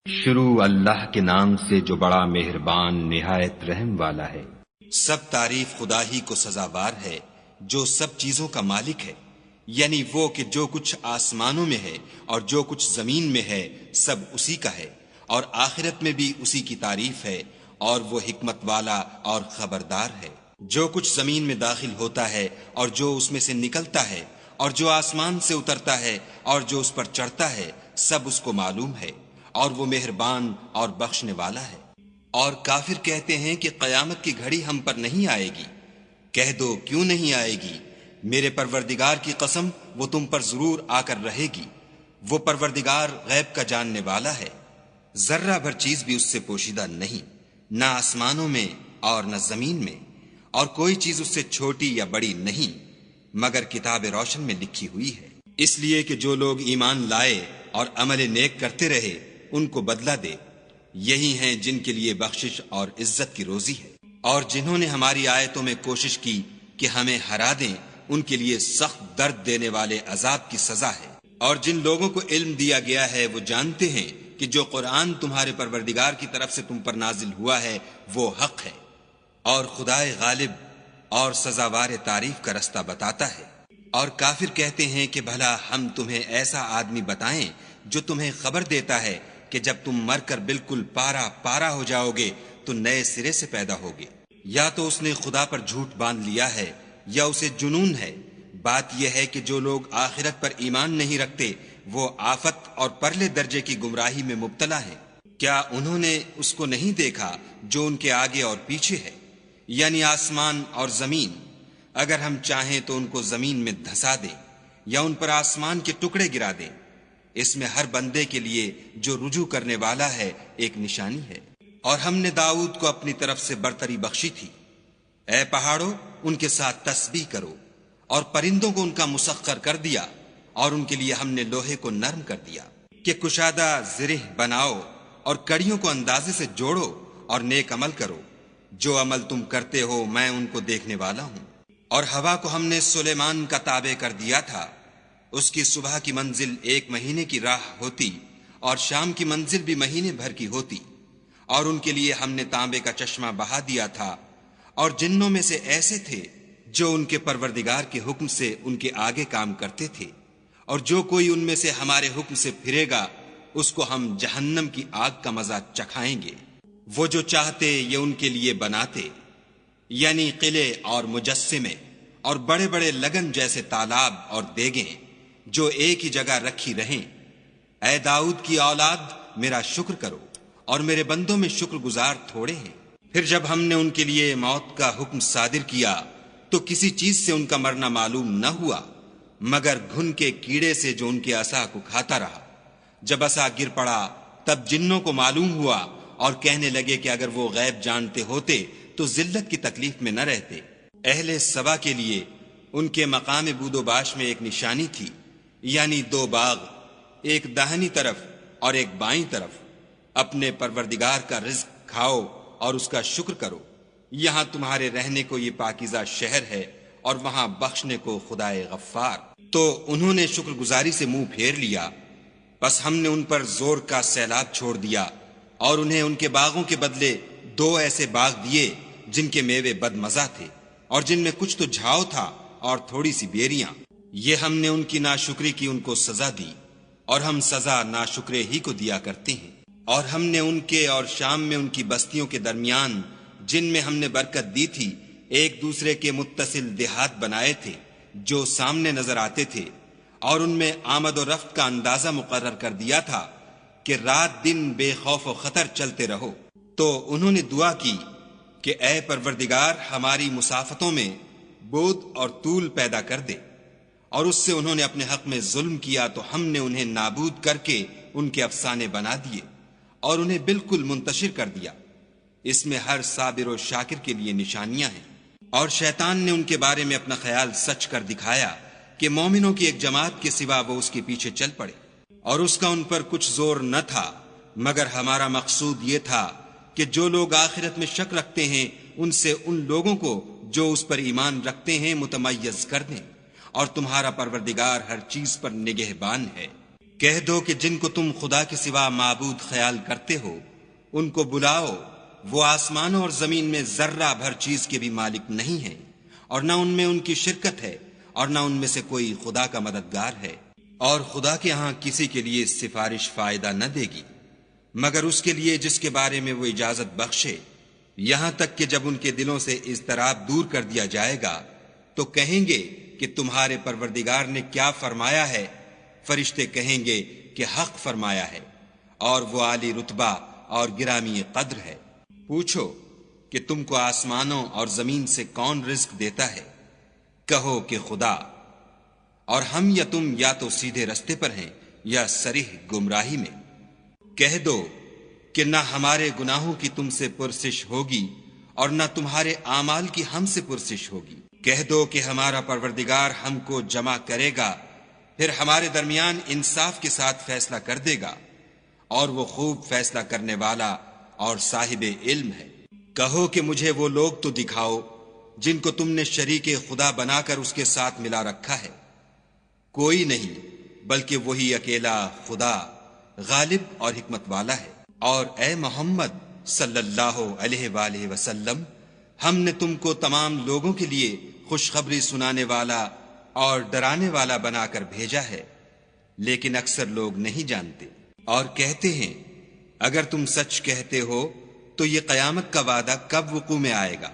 شروع اللہ کے نام سے جو بڑا مہربان نہایت رحم والا ہے۔ سب تعریف خدا ہی کو سزاوار ہے جو سب چیزوں کا مالک ہے، یعنی وہ کہ جو کچھ آسمانوں میں ہے اور جو کچھ زمین میں ہے سب اسی کا ہے، اور آخرت میں بھی اسی کی تعریف ہے، اور وہ حکمت والا اور خبردار ہے۔ جو کچھ زمین میں داخل ہوتا ہے اور جو اس میں سے نکلتا ہے اور جو آسمان سے اترتا ہے اور جو اس پر چڑھتا ہے سب اس کو معلوم ہے، اور وہ مہربان اور بخشنے والا ہے۔ اور کافر کہتے ہیں کہ قیامت کی گھڑی ہم پر نہیں آئے گی۔ کہہ دو کیوں نہیں آئے گی؟ میرے پروردگار کی قسم وہ تم پر ضرور آ کر رہے گی۔ وہ پروردگار غیب کا جاننے والا ہے، ذرہ بھر چیز بھی اس سے پوشیدہ نہیں، نہ آسمانوں میں اور نہ زمین میں، اور کوئی چیز اس سے چھوٹی یا بڑی نہیں مگر کتاب روشن میں لکھی ہوئی ہے۔ اس لیے کہ جو لوگ ایمان لائے اور عمل نیک کرتے رہے ان کو بدلہ دے، یہی ہیں جن کے لیے بخشش اور عزت کی روزی ہے۔ اور جنہوں نے ہماری آیتوں میں کوشش کی کہ ہمیں ہرا دیں ان کے لیے سخت درد دینے والے عذاب کی سزا ہے۔ اور جن لوگوں کو علم دیا گیا ہے وہ جانتے ہیں کہ جو قرآن تمہارے پروردگار کی طرف سے تم پر نازل ہوا ہے وہ حق ہے، اور خدائے غالب اور سزاوار تعریف کا رستہ بتاتا ہے۔ اور کافر کہتے ہیں کہ بھلا ہم تمہیں ایسا آدمی بتائیں جو تمہیں خبر دیتا ہے کہ جب تم مر کر بالکل پارا پارا ہو جاؤ گے تو نئے سرے سے پیدا ہوگے۔ یا تو اس نے خدا پر جھوٹ باندھ لیا ہے یا اسے جنون ہے۔ بات یہ ہے کہ جو لوگ آخرت پر ایمان نہیں رکھتے وہ آفت اور پرلے درجے کی گمراہی میں مبتلا ہیں۔ کیا انہوں نے اس کو نہیں دیکھا جو ان کے آگے اور پیچھے ہے، یعنی آسمان اور زمین؟ اگر ہم چاہیں تو ان کو زمین میں دھسا دیں یا ان پر آسمان کے ٹکڑے گرا دیں۔ اس میں ہر بندے کے لیے جو رجوع کرنے والا ہے ایک نشانی ہے۔ اور ہم نے داؤد کو اپنی طرف سے برتری بخشی تھی۔ اے پہاڑوں ان کے ساتھ تسبیح کرو، اور پرندوں کو ان کا مسخر کر دیا، اور ان کے لیے ہم نے لوہے کو نرم کر دیا کہ کشادہ زرہ بناؤ، اور کڑیوں کو اندازے سے جوڑو اور نیک عمل کرو۔ جو عمل تم کرتے ہو میں ان کو دیکھنے والا ہوں۔ اور ہوا کو ہم نے سلیمان کا تابع کر دیا تھا، اس کی صبح کی منزل 1 مہینے کی راہ ہوتی اور شام کی منزل بھی مہینے بھر کی ہوتی۔ اور ان کے لیے ہم نے تانبے کا چشمہ بہا دیا تھا، اور جنوں میں سے ایسے تھے جو ان کے پروردگار کے حکم سے ان کے آگے کام کرتے تھے، اور جو کوئی ان میں سے ہمارے حکم سے پھرے گا اس کو ہم جہنم کی آگ کا مزہ چکھائیں گے۔ وہ جو چاہتے یہ ان کے لیے بناتے، یعنی قلعے اور مجسمے اور بڑے بڑے لگن جیسے تالاب اور دیگیں جو ایک ہی جگہ رکھی رہیں۔ اے داؤد کی اولاد میرا شکر کرو، اور میرے بندوں میں شکر گزار تھوڑے ہیں۔ پھر جب ہم نے ان کے لیے موت کا حکم صادر کیا تو کسی چیز سے ان کا مرنا معلوم نہ ہوا مگر گھن کے کیڑے سے جو ان کے عصا کو کھاتا رہا۔ جب عصا گر پڑا تب جنوں کو معلوم ہوا اور کہنے لگے کہ اگر وہ غیب جانتے ہوتے تو ذلت کی تکلیف میں نہ رہتے۔ اہل سبا کے لیے ان کے مقام بود و باش میں ایک نشانی تھی، یعنی 2 باغ، ایک داہنی طرف اور ایک بائیں طرف۔ اپنے پروردگار کا رزق کھاؤ اور اس کا شکر کرو۔ یہاں تمہارے رہنے کو یہ پاکیزہ شہر ہے، اور وہاں بخشنے کو خدائے غفار۔ تو انہوں نے شکر گزاری سے منہ پھیر لیا، بس ہم نے ان پر زور کا سیلاب چھوڑ دیا، اور انہیں ان کے باغوں کے بدلے 2 ایسے باغ دیے جن کے میوے بد مزہ تھے، اور جن میں کچھ تو جھاؤ تھا اور تھوڑی سی بیریاں۔ یہ ہم نے ان کی ناشکری کی ان کو سزا دی، اور ہم سزا ناشکرے ہی کو دیا کرتے ہیں۔ اور ہم نے ان کے اور شام میں ان کی بستیوں کے درمیان جن میں ہم نے برکت دی تھی ایک دوسرے کے متصل دیہات بنائے تھے جو سامنے نظر آتے تھے، اور ان میں آمد و رفت کا اندازہ مقرر کر دیا تھا کہ رات دن بے خوف و خطر چلتے رہو۔ تو انہوں نے دعا کی کہ اے پروردگار ہماری مسافتوں میں بود اور طول پیدا کر دے، اور اس سے انہوں نے اپنے حق میں ظلم کیا تو ہم نے انہیں نابود کر کے ان کے افسانے بنا دیے اور انہیں بالکل منتشر کر دیا۔ اس میں ہر صابر و شاکر کے لیے نشانیاں ہیں۔ اور شیطان نے ان کے بارے میں اپنا خیال سچ کر دکھایا کہ مومنوں کی ایک جماعت کے سوا وہ اس کے پیچھے چل پڑے، اور اس کا ان پر کچھ زور نہ تھا مگر ہمارا مقصود یہ تھا کہ جو لوگ آخرت میں شک رکھتے ہیں ان سے ان لوگوں کو جو اس پر ایمان رکھتے ہیں متمیز کر دیں، اور تمہارا پروردگار ہر چیز پر نگہبان ہے۔ کہہ دو کہ جن کو تم خدا کے سوا معبود خیال کرتے ہو ان کو بلاؤ، وہ آسمانوں اور زمین میں ذرہ بھر چیز کے بھی مالک نہیں ہیں، اور نہ ان میں ان کی شرکت ہے، اور نہ ان میں سے کوئی خدا کا مددگار ہے، اور خدا کے ہاں کسی کے لیے سفارش فائدہ نہ دے گی مگر اس کے لیے جس کے بارے میں وہ اجازت بخشے، یہاں تک کہ جب ان کے دلوں سے اضطراب دور کر دیا جائے گا تو کہیں گے کہ تمہارے پروردگار نے کیا فرمایا ہے؟ فرشتے کہیں گے کہ حق فرمایا ہے، اور وہ عالی رتبہ اور گرامی قدر ہے۔ پوچھو کہ تم کو آسمانوں اور زمین سے کون رزق دیتا ہے؟ کہو کہ خدا، اور ہم یا تم یا تو سیدھے رستے پر ہیں یا صریح گمراہی میں۔ کہہ دو کہ نہ ہمارے گناہوں کی تم سے پرسش ہوگی اور نہ تمہارے اعمال کی ہم سے پرسش ہوگی۔ کہہ دو کہ ہمارا پروردگار ہم کو جمع کرے گا، پھر ہمارے درمیان انصاف کے ساتھ فیصلہ کر دے گا، اور وہ خوب فیصلہ کرنے والا اور صاحب علم ہے۔ کہو کہ مجھے وہ لوگ تو دکھاؤ جن کو تم نے شریک خدا بنا کر اس کے ساتھ ملا رکھا ہے۔ کوئی نہیں بلکہ وہی اکیلا خدا غالب اور حکمت والا ہے۔ اور اے محمد صلی اللہ علیہ وآلہ وسلم، ہم نے تم کو تمام لوگوں کے لیے خوشخبری سنانے والا اور ڈرانے والا بنا کر بھیجا ہے، لیکن اکثر لوگ نہیں جانتے۔ اور کہتے ہیں اگر تم سچ کہتے ہو تو یہ قیامت کا وعدہ کب وقوع میں آئے گا؟